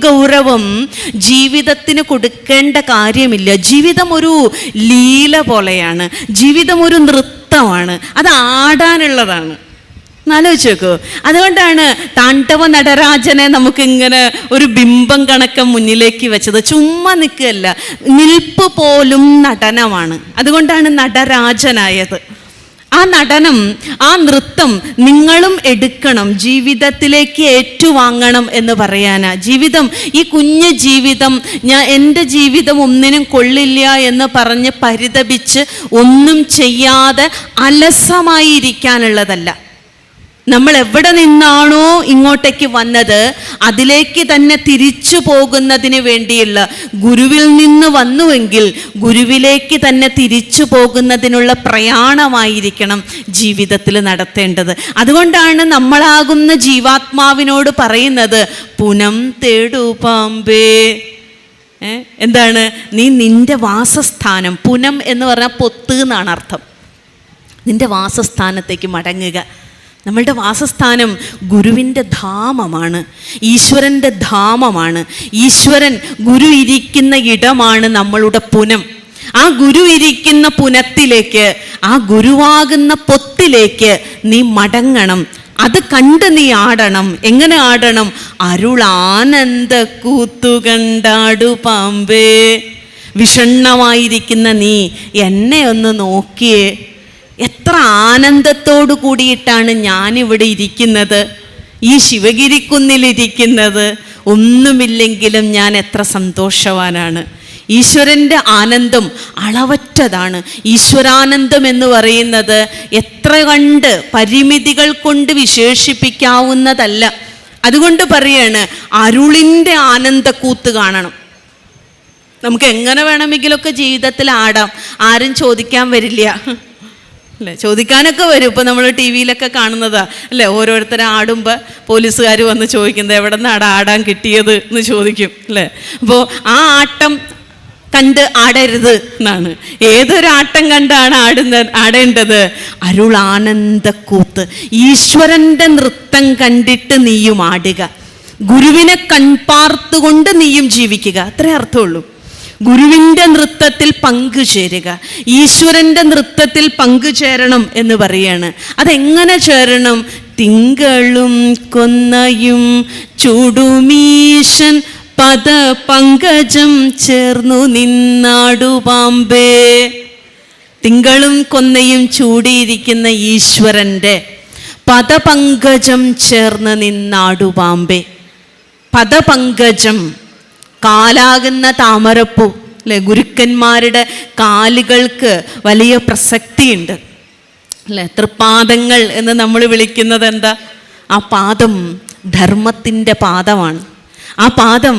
ഗൗരവം ജീവിതത്തിന് കൊടുക്കേണ്ട കാര്യമില്ല. ജീവിതം ഒരു ലീല പോലെയാണ്, ജീവിതം ഒരു നൃത്തമാണ്, അത് ആടാനുള്ളതാണ്. ആലോചിച്ച് നോക്കൂ. അതുകൊണ്ടാണ് താണ്ഡവ നടരാജനെ നമുക്കിങ്ങനെ ഒരു ബിംബം കണക്കം മുന്നിലേക്ക് വെച്ചത്. ചുമ്മാ നിൽക്കുകയല്ല, നിൽപ്പ് പോലും നടനമാണ്. അതുകൊണ്ടാണ് നടരാജനായത്. ആ നടനം, ആ നൃത്തം നിങ്ങളും എടുക്കണം, ജീവിതത്തിലേക്ക് ഏറ്റുവാങ്ങണം എന്ന് പറയാനാ. ജീവിതം, ഈ കുഞ്ഞു ജീവിതം, എൻ്റെ ജീവിതം ഒന്നിനും കൊള്ളില്ല എന്ന് പറഞ്ഞ് പരിതപിച്ച് ഒന്നും ചെയ്യാതെ അലസമായി ഇരിക്കാനുള്ളതല്ല. നമ്മൾ എവിടെ നിന്നാണോ ഇങ്ങോട്ടേക്ക് വന്നത് അതിലേക്ക് തന്നെ തിരിച്ചു പോകുന്നതിന് വേണ്ടിയുള്ള, ഗുരുവിൽ നിന്ന് വന്നുവെങ്കിൽ ഗുരുവിലേക്ക് തന്നെ തിരിച്ചു പോകുന്നതിനുള്ള പ്രയാണമായിരിക്കണം ജീവിതത്തിൽ നടത്തേണ്ടത്. അതുകൊണ്ടാണ് നമ്മളാകുന്ന ജീവാത്മാവിനോട് പറയുന്നത്, പുനം തേടു പാമ്പേ. എന്താണ്? നീ നിന്റെ വാസസ്ഥാനം, പുനം എന്ന് പറഞ്ഞാൽ പൊത്ത് എന്നാണ് അർത്ഥം, നിന്റെ വാസസ്ഥാനത്തേക്ക് മടങ്ങുക. നമ്മളുടെ വാസസ്ഥാനം ഗുരുവിൻ്റെ ധാമമാണ്, ഈശ്വരൻ്റെ ധാമമാണ്. ഈശ്വരൻ, ഗുരു ഇരിക്കുന്ന ഇടമാണ് നമ്മളുടെ പുനം. ആ ഗുരു ഇരിക്കുന്ന പുനത്തിലേക്ക്, ആ ഗുരുവാകുന്ന പൊത്തിലേക്ക് നീ മടങ്ങണം. അത് കണ്ട് നീ ആടണം. എങ്ങനെ ആടണം? അരുളാനന്ദ കൂത്തുകണ്ടാടു പാമ്പേ. വിഷണ്ണമായിരിക്കുന്ന നീ എന്നെ ഒന്ന് നോക്കിയേ, എത്ര ആനന്ദത്തോടു കൂടിയിട്ടാണ് ഞാനിവിടെ ഇരിക്കുന്നത്, ഈ ശിവഗിരിക്കുന്നിലിരിക്കുന്നത്. ഒന്നുമില്ലെങ്കിലും ഞാൻ എത്ര സന്തോഷവാനാണ്. ഈശ്വരൻ്റെ ആനന്ദം അളവറ്റതാണ്. ഈശ്വരാനന്ദം എന്ന് പറയുന്നത് എത്ര കണ്ട് പരിമിതികൾ കൊണ്ട് വിശേഷിപ്പിക്കാവുന്നതല്ല. അതുകൊണ്ട് പറയാണ്, അരുളിൻ്റെ ആനന്ദക്കൂത്ത് കാണണം. നമുക്ക് എങ്ങനെ വേണമെങ്കിലൊക്കെ ജീവിതത്തിൽ ആടാം, ആരും ചോദിക്കാൻ വരില്ല അല്ലേ? ചോദിക്കാനൊക്കെ വരും. ഇപ്പോൾ നമ്മൾ ടി വിയിലൊക്കെ കാണുന്നതാ അല്ലേ, ഓരോരുത്തരെ ആടുമ്പോൾ പോലീസുകാർ വന്ന് ചോദിക്കുന്നത് എവിടെ നിന്നാണ് ആടാൻ കിട്ടിയത് എന്ന് ചോദിക്കും അല്ലേ. അപ്പോൾ ആ ആട്ടം കണ്ട് ആടരുത് എന്നാണ്. ഏതൊരാട്ടം കണ്ടാണ് ആടേണ്ടത്? അരുളാനന്ദക്കൂത്ത്, ഈശ്വരൻ്റെ നൃത്തം കണ്ടിട്ട് നീയും ആടുക, ഗുരുവിനെ കൺപാർത്തുകൊണ്ട് നീയും ജീവിക്കുക. അത്രേ അർത്ഥമുള്ളൂ. ഗുരുവിൻ്റെ നൃത്തത്തിൽ പങ്കുചേരുക, ഈശ്വരൻ്റെ നൃത്തത്തിൽ പങ്കുചേരണം എന്ന് പറയാണ്. അതെങ്ങനെ ചേരണം? തിങ്കളും കൊന്നയും ചൂടുമീശൻ പദ പങ്കജം ചേർന്നു നിന്നാടു പാമ്പേ. തിങ്കളും കൊന്നയും ചൂടിയിരിക്കുന്ന ഈശ്വരൻ്റെ പദപങ്കജം ചേർന്ന് നിന്നാടു പാമ്പേ. പദപങ്കജം, കാലാകുന്ന താമരപ്പൂ അല്ലെ. ഗുരുക്കന്മാരുടെ കാലുകൾക്ക് വലിയ പ്രസക്തിയുണ്ട് അല്ലെ. തൃപ്പാദങ്ങൾ എന്ന് നമ്മൾ വിളിക്കുന്നത് എന്താ? ആ പാദം ധർമ്മത്തിൻ്റെ പാദമാണ്, ആ പാദം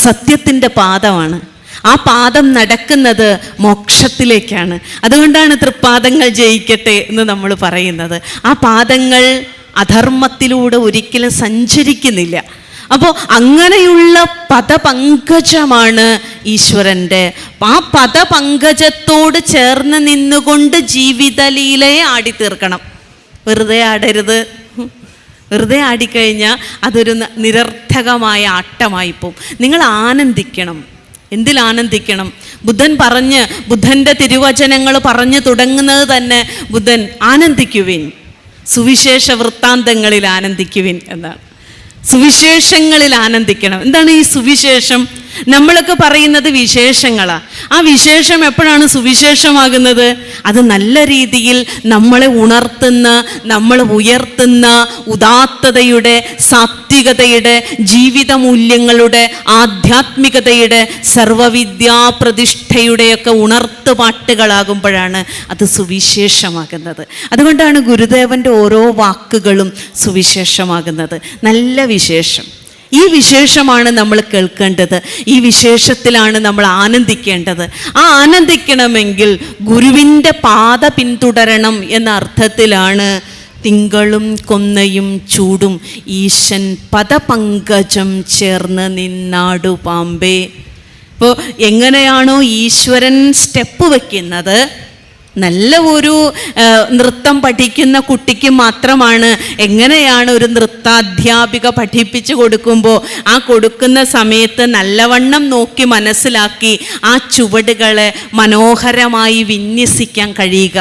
സത്യത്തിൻ്റെ പാദമാണ്, ആ പാദം നടക്കുന്നത് മോക്ഷത്തിലേക്കാണ്. അതുകൊണ്ടാണ് തൃപ്പാദങ്ങൾ ജയിക്കട്ടെ എന്ന് നമ്മൾ പറയുന്നത്. ആ പാദങ്ങൾ അധർമ്മത്തിലൂടെ ഒരിക്കലും സഞ്ചരിക്കുന്നില്ല. അപ്പോൾ അങ്ങനെയുള്ള പദപങ്കജമാണ് ഈശ്വരൻ്റെ. ആ പദപങ്കജത്തോട് ചേർന്ന് നിന്നുകൊണ്ട് ജീവിതലീലയെ ആടിത്തീർക്കണം. വെറുതെ ആടരുത്. വെറുതെ ആടിക്കഴിഞ്ഞാൽ അതൊരു നിരർത്ഥകമായ ആട്ടമായിപ്പോവും. നിങ്ങൾ ആനന്ദിക്കണം. എന്തിൽ ആനന്ദിക്കണം? ബുദ്ധൻ്റെ തിരുവചനങ്ങൾ പറഞ്ഞു തുടങ്ങുന്നത് തന്നെ ബുദ്ധൻ ആനന്ദിക്കുവിൻ, സുവിശേഷ വൃത്താന്തങ്ങളിൽ ആനന്ദിക്കുവിൻ എന്നാണ്. സുവിശേഷങ്ങളിൽ ആനന്ദിക്കണം. എന്താണ് ഈ സുവിശേഷം? നമ്മളൊക്കെ പറയുന്നത് വിശേഷങ്ങളാണ്. ആ വിശേഷം എപ്പോഴാണ് സുവിശേഷമാകുന്നത്? അത് നല്ല രീതിയിൽ നമ്മളെ ഉണർത്തുന്ന, നമ്മളെ ഉയർത്തുന്ന ഉദാത്തതയുടെ, സാത്വികതയുടെ, ജീവിത മൂല്യങ്ങളുടെ, ആധ്യാത്മികതയുടെ, സർവവിദ്യാപ്രതിഷ്ഠയുടെയൊക്കെ ഉണർത്തുപാട്ടുകളാകുമ്പോഴാണ് അത് സുവിശേഷമാകുന്നത്. അതുകൊണ്ടാണ് ഗുരുദേവൻ്റെ ഓരോ വാക്കുകളും സുവിശേഷമാകുന്നത്. നല്ല വിശേഷം. ഈ വിശേഷമാണ് നമ്മൾ കേൾക്കേണ്ടത്. ഈ വിശേഷത്തിലാണ് നമ്മൾ ആനന്ദിക്കേണ്ടത്. ആ ആനന്ദിക്കണമെങ്കിൽ ഗുരുവിൻ്റെ പാത പിന്തുടരണം എന്ന അർത്ഥത്തിലാണ് തിങ്കളും കൊന്നയും ചൂടും ഈശൻ പദപങ്കജം ചേർന്ന് നിന്നാടു പാമ്പേ. ഇപ്പോൾ എങ്ങനെയാണോ ഈശ്വരൻ സ്റ്റെപ്പ് വയ്ക്കുന്നത്, നല്ല ഒരു നൃത്തം പഠിക്കുന്ന കുട്ടിക്ക് മാത്രമാണ് എങ്ങനെയാണ് ഒരു നൃത്താധ്യാപിക പഠിപ്പിച്ചു കൊടുക്കുമ്പോൾ ആ കൊടുക്കുന്ന സമയത്ത് നല്ലവണ്ണം നോക്കി മനസ്സിലാക്കി ആ ചുവടുകളെ മനോഹരമായി വിന്യസിക്കാൻ കഴിയുക.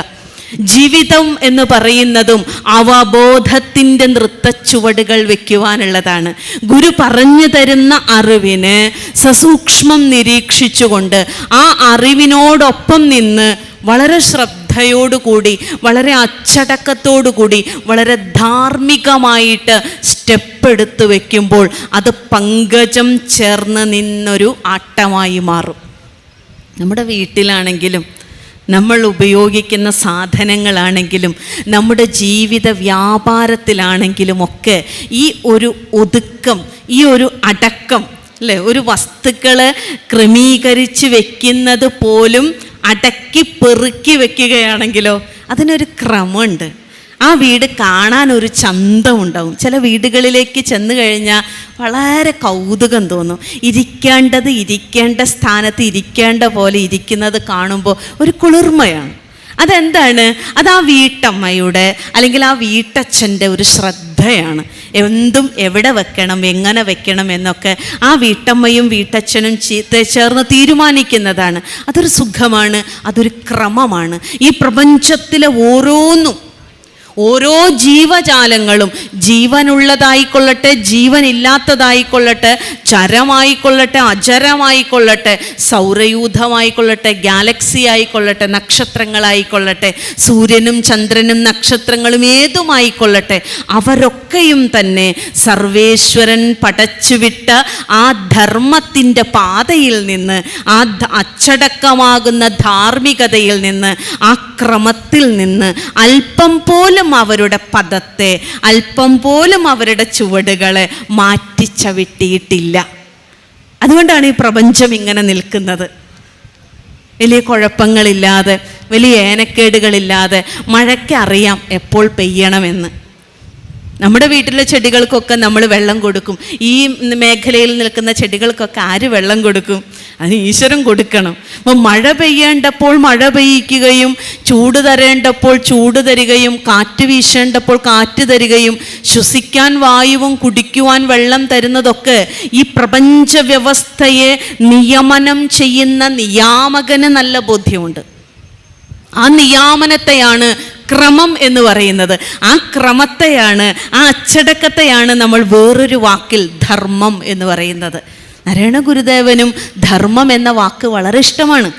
ജീവിതം എന്ന് പറയുന്നതും അവബോധത്തിൻ്റെ നൃത്തച്ചുവടുകൾ വയ്ക്കുവാനുള്ളതാണ്. ഗുരു പറഞ്ഞു തരുന്ന അറിവിന് സസൂക്ഷ്മം നിരീക്ഷിച്ചുകൊണ്ട് ആ അറിവിനോടൊപ്പം നിന്ന് വളരെ ശ്രദ്ധയോടുകൂടി, വളരെ അച്ചടക്കത്തോടുകൂടി, വളരെ ധാർമ്മികമായിട്ട് സ്റ്റെപ്പ് എടുത്ത് വയ്ക്കുമ്പോൾ അത് പങ്കജം ചേർന്ന് നിന്നൊരു ആട്ടമായി മാറും. നമ്മുടെ വീട്ടിലാണെങ്കിലും നമ്മൾ ഉപയോഗിക്കുന്ന സാധനങ്ങളാണെങ്കിലും നമ്മുടെ ജീവിത വ്യാപാരത്തിലാണെങ്കിലും ഒക്കെ ഈ ഒരു ഒതുക്കം, ഈ ഒരു അടക്കം അല്ലേ, ഒരു വസ്തുക്കൾ ക്രമീകരിച്ച് വെക്കുന്നത് പോലും അടക്കി പെറുക്കി വെക്കുകയാണെങ്കിലോ അതിനൊരു ക്രമമുണ്ട്. ആ വീട് കാണാൻ ഒരു ചന്തമുണ്ടാവും. ചില വീടുകളിലേക്ക് ചെന്ന് കഴിഞ്ഞാൽ വളരെ കൗതുകം തോന്നും. ഇരിക്കേണ്ട സ്ഥാനത്ത് ഇരിക്കേണ്ട പോലെ ഇരിക്കുന്നത് കാണുമ്പോൾ ഒരു കുളിർമയാണ്. അതെന്താണ്? അത് ആ വീട്ടമ്മയുടെ അല്ലെങ്കിൽ ആ വീട്ടച്ഛൻ്റെ ഒരു ശ്രദ്ധയാണ്. എന്തും എവിടെ വെക്കണം, എങ്ങനെ വെക്കണം എന്നൊക്കെ ആ വീട്ടമ്മയും വീട്ടച്ഛനും ചേർന്ന് തീരുമാനിക്കുന്നതാണ്. അതൊരു സുഖമാണ്, അതൊരു ക്രമമാണ്. ഈ പ്രപഞ്ചത്തിലെ ഓരോ ജീവജാലങ്ങളും, ജീവനുള്ളതായിക്കൊള്ളട്ടെ ജീവനില്ലാത്തതായിക്കൊള്ളട്ടെ, ചരമായിക്കൊള്ളട്ടെ അചരമായിക്കൊള്ളട്ടെ, സൗരയൂഥമായിക്കൊള്ളട്ടെ ഗാലക്സി ആയിക്കൊള്ളട്ടെ, നക്ഷത്രങ്ങളായിക്കൊള്ളട്ടെ, സൂര്യനും ചന്ദ്രനും നക്ഷത്രങ്ങളും ഏതുമായിക്കൊള്ളട്ടെ, അവരൊക്കെയും തന്നെ സർവേശ്വരൻ പടച്ചുവിട്ട ആ ധർമ്മത്തിൻ്റെ പാതയിൽ നിന്ന്, ആ അച്ചടക്കമാകുന്ന ധാർമ്മികതയിൽ നിന്ന്, ആ ക്രമത്തിൽ നിന്ന് അല്പം പോലും അവരുടെ പദത്തെ, അല്പം പോലും അവരുടെ ചുവടുകളെ മാറ്റിച്ചവിട്ടിയിട്ടില്ല. അതുകൊണ്ടാണ് ഈ പ്രപഞ്ചം ഇങ്ങനെ നിൽക്കുന്നത്. വലിയ കുഴപ്പങ്ങളില്ലാതെ, വലിയ ഏനക്കേടുകളില്ലാതെ. മഴയ്ക്ക് അറിയാം എപ്പോൾ പെയ്യണമെന്ന്. നമ്മുടെ വീട്ടിലെ ചെടികൾക്കൊക്കെ നമ്മൾ വെള്ളം കൊടുക്കും. ഈ മേഖലയിൽ നിൽക്കുന്ന ചെടികൾക്കൊക്കെ ആര് വെള്ളം കൊടുക്കും? അത് ഈശ്വരൻ കൊടുക്കണം. അപ്പോൾ മഴ പെയ്യേണ്ടപ്പോൾ മഴ പെയ്യിക്കുകയും, ചൂട് തരേണ്ടപ്പോൾ ചൂട് തരികയും, കാറ്റ് വീശേണ്ടപ്പോൾ കാറ്റ് തരികയും, ശ്വസിക്കാൻ വായുവും കുടിക്കുവാൻ വെള്ളം തരുന്നതൊക്കെ ഈ പ്രപഞ്ച വ്യവസ്ഥയെ നിയമനം ചെയ്യുന്ന നിയാമകന് നല്ല ബോധ്യമുണ്ട്. ആ നിയാമനത്തെയാണ് ക്രമം എന്ന് പറയുന്നത്. ആ ക്രമത്തെയാണ്, ആ അച്ചടക്കത്തെയാണ് നമ്മൾ വേറൊരു വാക്കിൽ ധർമ്മം എന്ന് പറയുന്നത്. നാരായണ ഗുരുദേവനും ധർമ്മം എന്ന വാക്ക് വളരെ ഇഷ്ടമാണ്.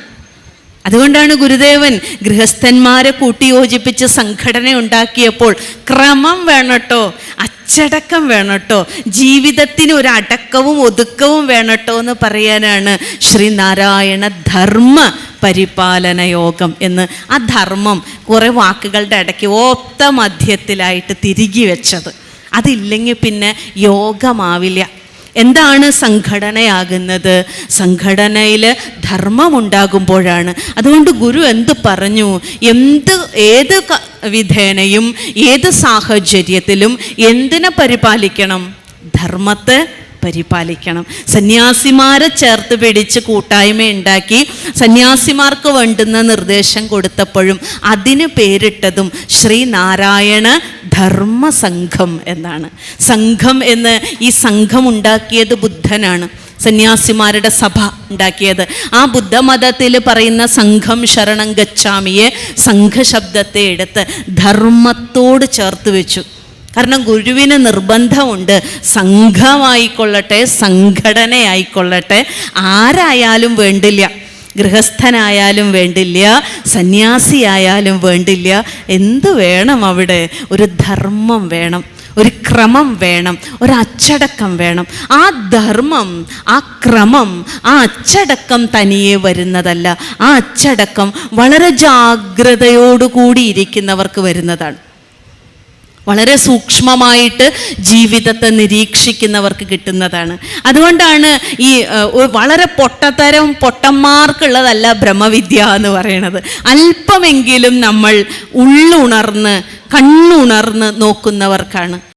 അതുകൊണ്ടാണ് ഗുരുദേവൻ ഗൃഹസ്ഥന്മാരെ കൂട്ടിയോജിപ്പിച്ച് സംഘടന ഉണ്ടാക്കിയപ്പോൾ ക്രമം വേണട്ടോ, അച്ചടക്കം വേണട്ടോ, ജീവിതത്തിന് ഒരു അടക്കവും ഒതുക്കവും വേണട്ടോ എന്ന് പറയാനാണ് ശ്രീനാരായണ ധർമ്മ പരിപാലന യോഗം എന്ന്. ആ ധർമ്മം കുറേ വാക്കുകളുടെ ഇടയ്ക്ക് ഒത്ത മധ്യത്തിലായിട്ട് തിരികെ വെച്ചത്. അതില്ലെങ്കിൽ പിന്നെ യോഗമാവില്ല. എന്താണ് സംഘടനയാകുന്നത്? സംഘടനയിൽ ധർമ്മമുണ്ടാകുമ്പോഴാണ്. അതുകൊണ്ട് ഗുരു എന്ത് പറഞ്ഞു? ഏത് വിധേനയും ഏത് സാഹചര്യത്തിലും എന്തിനെ പരിപാലിക്കണം? ധർമ്മത്തെ പരിപാലിക്കണം. സന്യാസിമാരെ ചേർത്ത് പിടിച്ച് കൂട്ടായ്മ ഉണ്ടാക്കി സന്യാസിമാർക്ക് വേണ്ടുന്ന നിർദ്ദേശം കൊടുത്തപ്പോഴും അതിന് പേരിട്ടതും ശ്രീനാരായണ ധർമ്മസംഘം എന്നാണ്. സംഘം എന്ന് ഈ സംഘം ഉണ്ടാക്കിയത് ബുദ്ധനാണ്. സന്യാസിമാരുടെ സഭ ഉണ്ടാക്കിയത്. ആ ബുദ്ധമതത്തിൽ പറയുന്ന സംഘം ശരണം ഗച്ഛാമിയെ സംഘശബ്ദത്തെ എടുത്ത് ധർമ്മത്തോട് ചേർത്ത് വെച്ചു. കാരണം ഗുരുവിന് നിർബന്ധമുണ്ട്, സംഘമായിക്കൊള്ളട്ടെ സംഘടനയായിക്കൊള്ളട്ടെ ആരായാലും വേണ്ടില്ല, ഗൃഹസ്ഥനായാലും വേണ്ടില്ല, സന്യാസിയായാലും വേണ്ടില്ല, എന്തു വേണം? അവിടെ ഒരു ധർമ്മം വേണം, ഒരു ക്രമം വേണം, ഒരു അച്ചടക്കം വേണം. ആ ധർമ്മം, ആ ക്രമം, ആ അച്ചടക്കം തനിയെ വരുന്നതല്ല. ആ അച്ചടക്കം വളരെ ജാഗ്രതയോടുകൂടി ഇരിക്കുന്നവർക്ക് വരുന്നതാണ്. വളരെ സൂക്ഷ്മമായിട്ട് ജീവിതത്തെ നിരീക്ഷിക്കുന്നവർക്ക് കിട്ടുന്നതാണ്. അതുകൊണ്ടാണ് ഈ വളരെ പൊട്ടന്മാർക്കുള്ളതല്ല ബ്രഹ്മവിദ്യ എന്ന് പറയുന്നത്. അല്പമെങ്കിലും നമ്മൾ ഉള്ളുണർന്ന് കണ്ണുണർന്ന് നോക്കുന്നവർക്കാണ്.